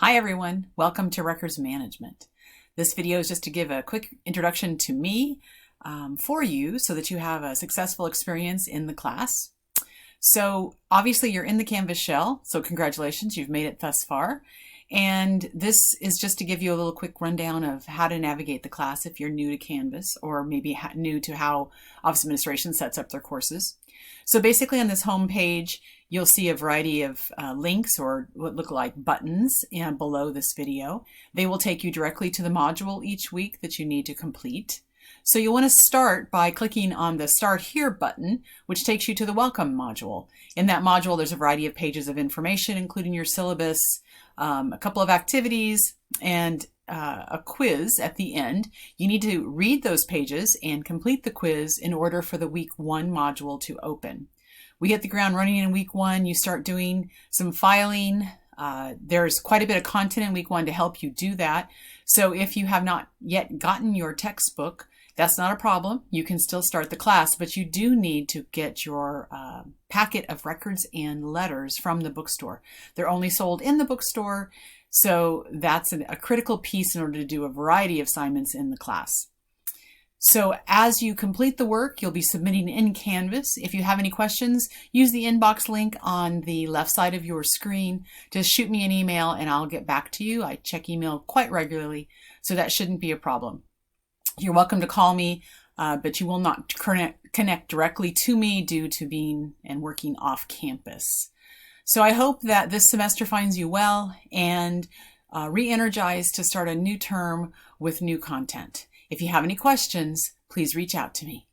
Hi everyone, welcome to Records Management. This video is just to give a quick introduction to me for you so that you have a successful experience in the class. So obviously you're in the Canvas shell, so congratulations, you've made it thus far. And this is just to give you a little quick rundown of how to navigate the class if you're new to Canvas or maybe new to how Office Administration sets up their courses. So basically on this home page, you'll see a variety of links or what look like buttons below this video. They will take you directly to the module each week that you need to complete. So you'll want to start by clicking on the Start Here button, which takes you to the Welcome module. In that module, there's a variety of pages of information, including your syllabus, a couple of activities, and a quiz at the end. You need to read those pages and complete the quiz in order for the Week 1 module to open. We hit the ground running in Week 1. You start doing some filing. There's quite a bit of content in Week 1 to help you do that. So if you have not yet gotten your textbook, that's not a problem. You can still start the class, but you do need to get your packet of records and letters from the bookstore. They're only sold in the bookstore, so that's a critical piece in order to do a variety of assignments in the class. So as you complete the work, you'll be submitting in Canvas. If you have any questions, use the inbox link on the left side of your screen. Just shoot me an email and I'll get back to you. I check email quite regularly, so that shouldn't be a problem. You're welcome to call me, but you will not connect directly to me due to being and working off campus. So I hope that this semester finds you well and re-energized to start a new term with new content. If you have any questions, please reach out to me.